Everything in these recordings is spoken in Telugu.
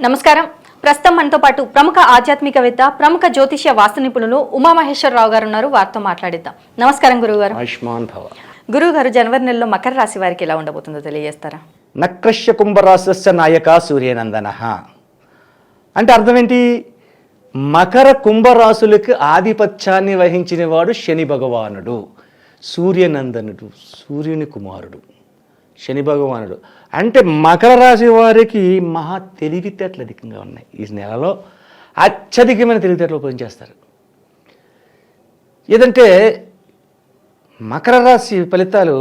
నమస్కారం. ప్రస్తుతం మనతో పాటు ప్రముఖ ఆధ్యాత్మికవేత్త, ప్రముఖ జ్యోతిష్య వాస్తు నిపుణులు ఉమామహేశ్వరరావు గారు ఉన్నారు. వారితో మాట్లాడిద్దాం. నమస్కారం గురువుగారు. ఆయుష్మాన్ భవ. గురువుగారు, జనవరి నెలలో మకర రాశి వారికి ఎలా ఉండబోతుందో తెలియజేస్తారా? నక్రశ్య కుంభరాశస్య నాయక సూర్యనందన అంటే అర్థం ఏంటి? మకర కుంభరాశులకు ఆధిపత్యాన్ని వహించిన వాడు శని భగవానుడు, సూర్యనందనుడు, సూర్యుని కుమారుడు శని భగవానుడు. అంటే మకర రాశి వారికి మహా తెలివితేటలు అధికంగా ఉన్నాయి. ఈ నెలలో అత్యధికమైన తెలివితేటలు ఉపయోగించేస్తారు. ఏదంటే మకర రాశి ఫలితాలు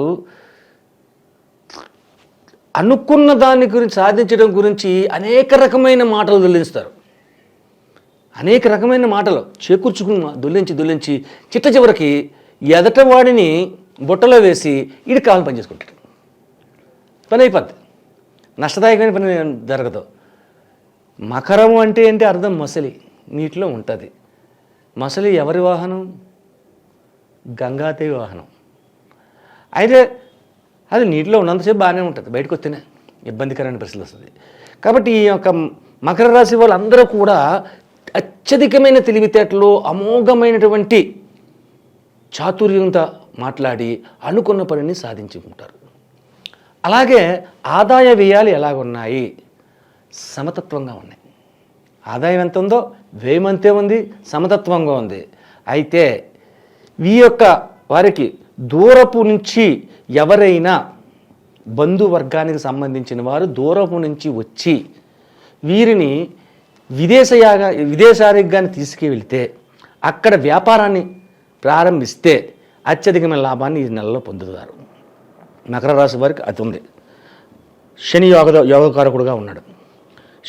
అనుకున్న దాని గురించి సాధించడం గురించి అనేక రకమైన మాటలు దొల్లిస్తారు. అనేక రకమైన మాటలు చేకూర్చుకుని దొల్లించి చిట్ట చివరికి ఎదటవాడిని బుట్టలో వేసి ఇది కావాలని పని చేసుకుంటాడు. పని అయిపోద్ది, నష్టదాయకమైన పని జరగదు. మకరం అంటే ఏంటి అర్థం? మసలి, నీటిలో ఉంటుంది. మసలి ఎవరి వాహనం? గంగాదేవి వాహనం. అయితే అది నీటిలో ఉన్నంతసేపు బాగానే ఉంటుంది, బయటకు వస్తేనే ఇబ్బందికరమైన పరిస్థితి వస్తుంది. కాబట్టి ఈ యొక్క మకర రాశి వాళ్ళందరూ కూడా అత్యధికమైన తెలివితేటలు, అమోఘమైనటువంటి చాతుర్యంతో మాట్లాడి అనుకున్న పనిని సాధించుకుంటారు. అలాగే ఆదాయ వ్యయాలు ఎలాగున్నాయి? సమతత్వంగా ఉన్నాయి. ఆదాయం ఎంత ఉందో వ్యయం అంతే ఉంది, సమతత్వంగా ఉంది. అయితే ఈ యొక్క వారికి దూరపు నుంచి ఎవరైనా బంధువర్గానికి సంబంధించిన వారు దూరపు నుంచి వచ్చి వీరిని విదేశారిగాన్ని తీసుకువెళ్తే అక్కడ వ్యాపారాన్ని ప్రారంభిస్తే అత్యధికమైన లాభాన్ని ఈ నెలలో పొందుతారు. మకర రాశి వారికి అది ఉంది. శని యోగకారకుడుగా ఉన్నాడు.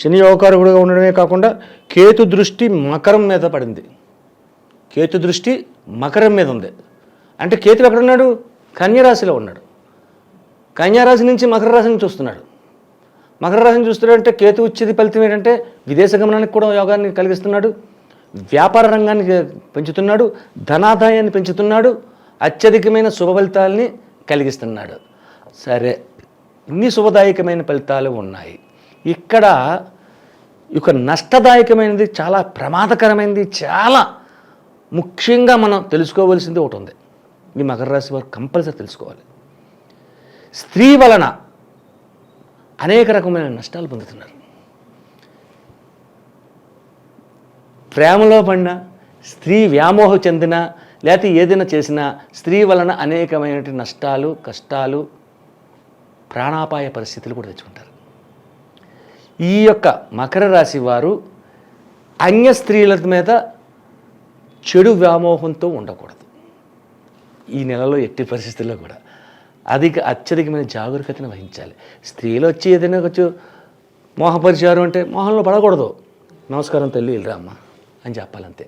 శని యోగకారకుడుగా ఉండడమే కాకుండా కేతు దృష్టి మకరం మీద పడింది. కేతు దృష్టి మకరం మీద ఉంది. అంటే కేతు ఎక్కడున్నాడు? కన్యరాశిలో ఉన్నాడు. కన్యారాశి నుంచి మకర రాశి నుంచి చూస్తున్నాడు. మకర రాశిని చూస్తున్నాడంటే కేతు వచ్చేది ఫలితం ఏంటంటే విదేశ గమనానికి కూడా యోగాన్ని కలిగిస్తున్నాడు, వ్యాపార రంగాన్ని పెంచుతున్నాడు, ధనాదాయాన్ని పెంచుతున్నాడు, అత్యధికమైన శుభ ఫలితాలని కలిగిస్తున్నాడు. సరే, ఇన్ని శుభదాయకమైన ఫలితాలు ఉన్నాయి. ఇక్కడ ఇక నష్టదాయకమైనది, చాలా ప్రమాదకరమైనది, చాలా ముఖ్యంగా మనం తెలుసుకోవాల్సింది ఒకటి ఉంది. ఈ మకర రాశి వారు కంపల్సరీ తెలుసుకోవాలి. స్త్రీ వలన అనేక రకమైన నష్టాలు పొందుతున్నారు. ప్రేమలో పడిన, స్త్రీ వ్యామోహం చెందిన, లేకపోతే ఏదైనా చేసినా స్త్రీ వలన అనేకమైన నష్టాలు, కష్టాలు, ప్రాణాపాయ పరిస్థితులు కూడా తెచ్చుకుంటారు. ఈ యొక్క మకర రాశి వారు అన్య స్త్రీల మీద చెడు వ్యామోహంతో ఉండకూడదు. ఈ నెలలో ఎట్టి పరిస్థితుల్లో కూడా అత్యధికమైన జాగరూకతను వహించాలి. స్త్రీలు వచ్చి ఏదైనా కొంచెం మోహపరిచారు అంటే మోహంలో పడకూడదు. నమస్కారం తల్లి, వెళ్ళరామ్మ అని చెప్పాలంతే.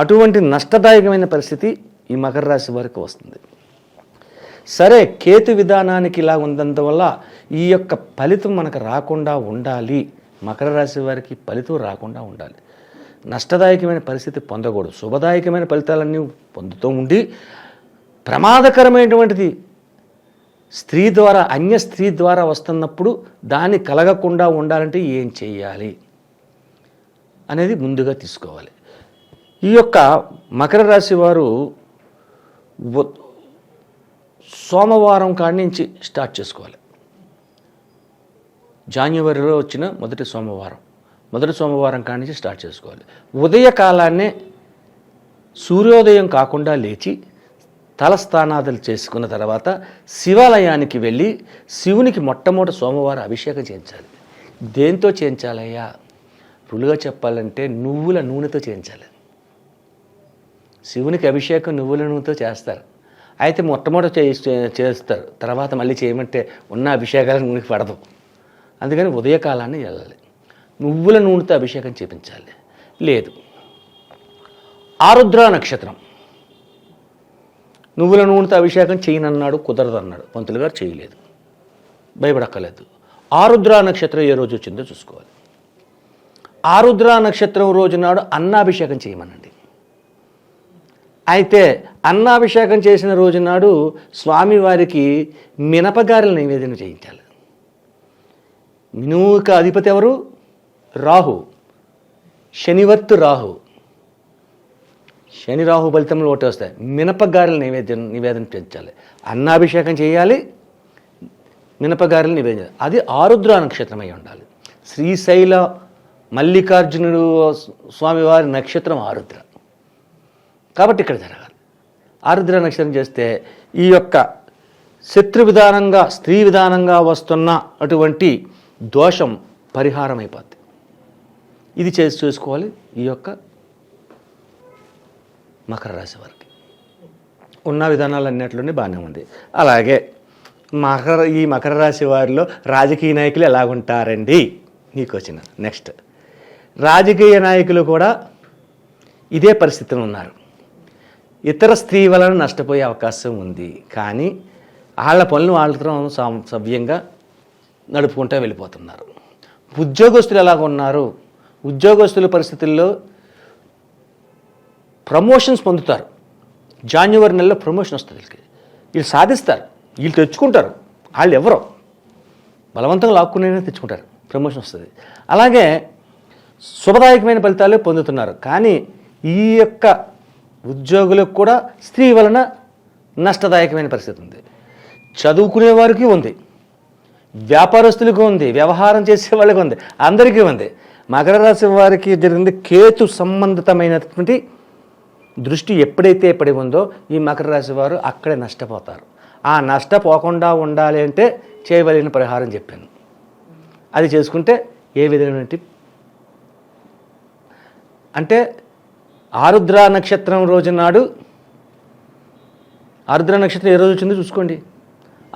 అటువంటి నష్టదాయకమైన పరిస్థితి ఈ మకర రాశి వారికి వస్తుంది. సరే, కేతు విధానానికి ఇలా ఉన్నందువల్ల ఈ యొక్క ఫలితం మనకు రాకుండా ఉండాలి. మకర రాశి వారికి ఫలితం రాకుండా ఉండాలి. నష్టదాయకమైన పరిస్థితి పొందకూడదు. శుభదాయకమైన ఫలితాలన్నీ పొందుతూ ఉండి ప్రమాదకరమైనటువంటిది స్త్రీ ద్వారా, అన్య స్త్రీ ద్వారా వస్తున్నప్పుడు దాన్ని కలగకుండా ఉండాలంటే ఏం చేయాలి అనేది ముందుగా తీసుకోవాలి. ఈ యొక్క మకర రాశి వారు సోమవారం కాడి నుంచి స్టార్ట్ చేసుకోవాలి. జాన్యువరిలో వచ్చిన మొదటి సోమవారం కాడి నుంచి స్టార్ట్ చేసుకోవాలి. ఉదయకాలాన్నే సూర్యోదయం కాకుండా లేచి తలస్నానాదులు చేసుకున్న తర్వాత శివాలయానికి వెళ్ళి శివునికి మొట్టమొదటి సోమవారం అభిషేకం చేయించాలి. దేంతో చేయించాలయ్యా? రులుగా చెప్పాలంటే నువ్వుల నూనెతో చేయించాలి. శివునికి అభిషేకం నువ్వుల నూనెతో చేస్తారు. అయితే మొట్టమొదటి చేస్తారు, తర్వాత మళ్ళీ చేయమంటే ఉన్న అభిషేకాలను నూనెకి పడదు. అందుకని ఉదయకాలాన్ని వెళ్ళాలి, నువ్వుల నూనెతో అభిషేకం చేయించాలి. లేదు, ఆరుద్ర నక్షత్రం నువ్వుల నూనెతో అభిషేకం చేయనన్నాడు, కుదరదు అన్నాడు పంతులు గారు, చేయలేదు, భయపడక్కర్లేదు. ఆరుద్ర నక్షత్రం ఏ రోజు వచ్చిందో చూసుకోవాలి. ఆరుద్ర నక్షత్రం రోజు నాడు అన్నాభిషేకం చేయమనండి. అయితే అన్నాభిషేకం చేసిన రోజు నాడు స్వామివారికి మినపగారెల నైవేద్యం చేయించాలి. మినుముకి అధిపతి ఎవరు? రాహు, శనివర్తు రాహు, శని రాహు ఫలితంలో ఒకటి వస్తాయి. మినపగారెలు నివేదన పెంచాలి, అన్నాభిషేకం చేయాలి, మినపగారెలు నివేదన చేయాలి. అది ఆరుద్ర నక్షత్రం అయి ఉండాలి. శ్రీశైల మల్లికార్జునుడు స్వామివారి నక్షత్రం ఆరుద్ర, కాబట్టి ఇక్కడ జరగాలి. ఆరుద్ర నక్షత్రం చేస్తే ఈ యొక్క శత్రు విధానంగా స్త్రీ విధానంగా వస్తున్న అటువంటి దోషం పరిహారం అయిపోద్ది. ఇది చేసుకోవాలి ఈ యొక్క మకర రాశి వారికి. ఉన్న విధానాలు అన్నింటిలోనే బాగానే ఉంది. అలాగే ఈ మకర రాశి వారిలో రాజకీయ నాయకులు ఎలాగుంటారండి నీకు వచ్చిన నెక్స్ట్. రాజకీయ నాయకులు కూడా ఇదే పరిస్థితిలో ఉన్నారు. ఇతర స్త్రీ వలన నష్టపోయే అవకాశం ఉంది, కానీ వాళ్ళ పనులు వాళ్ళతో సవ్యంగా నడుపుకుంటూ వెళ్ళిపోతున్నారు. ఉద్యోగస్తులు ఎలాగ ఉన్నారు? ఉద్యోగస్తుల పరిస్థితుల్లో ప్రమోషన్స్ పొందుతారు. జాన్యువరి నెలలో ప్రమోషన్ వస్తుంది. వీళ్ళు సాధిస్తారు, వీళ్ళు తెచ్చుకుంటారు. వాళ్ళు ఎవరో బలవంతంగా లాక్కునే తెచ్చుకుంటారు, ప్రమోషన్ వస్తుంది. అలాగే శుభదాయకమైన ఫలితాలు పొందుతున్నారు. కానీ ఈ యొక్క ఉద్యోగులకు కూడా స్త్రీ వలన నష్టదాయకమైన పరిస్థితి ఉంది. చదువుకునే వారికి ఉంది, వ్యాపారస్తులకు ఉంది, వ్యవహారం చేసే వాళ్ళకి ఉంది, అందరికీ ఉంది. మకర రాశి వారికి జరిగింది కేతు సంబంధితమైనటువంటి దృష్టి ఎప్పుడైతే పడి ఉందో ఈ మకర రాశి వారు అక్కడే నష్టపోతారు. ఆ నష్టపోకుండా ఉండాలి అంటే చేయవలసిన పరిహారం చెప్పాను. అది చేసుకుంటే ఏ విధమైన అంటే ఆరుద్ర నక్షత్రం రోజు నాడు, ఆరుద్ర నక్షత్రం ఏ రోజు వచ్చిందో చూసుకోండి.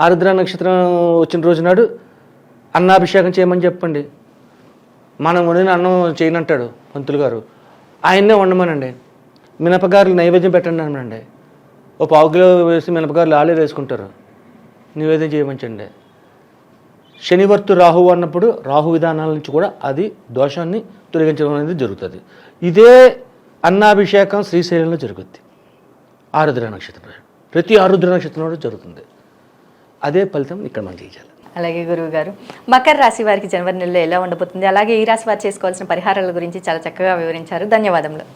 ఆరుద్ర నక్షత్రం వచ్చిన రోజు నాడు అన్నాభిషేకం చేయమని చెప్పండి. మనం వండిన అన్నం చేయనంటాడు పంతులు గారు, ఆయన్నే వండమనండి. మినపగారులు నైవేద్యం పెట్టండి అనండి. ఓ 1/4 కిలో వేసి మినపగారులు ఆలే వేసుకుంటారు, నివేదన చేయమంచండి. శనివర్తు రాహు అన్నప్పుడు రాహు విధానాల నుంచి కూడా అది దోషాన్ని తొలగించడం అనేది జరుగుతుంది. ఇదే అన్నాభిషేకం శ్రీశైలంలో జరుగుద్ది ఆరుద్ర నక్షత్రం. ప్రతి ఆరుద్ర నక్షత్రంలో జరుగుతుంది. అదే ఫలితం ఇక్కడ మనం చేయాలి. అలాగే గురువు గారు, మకర రాశి వారికి జనవరి నెలలో ఎలా ఉండబోతుంది, అలాగే ఈ రాశి వారు చేసుకోవాల్సిన పరిహారాల గురించి చాలా చక్కగా వివరించారు. ధన్యవాదములు.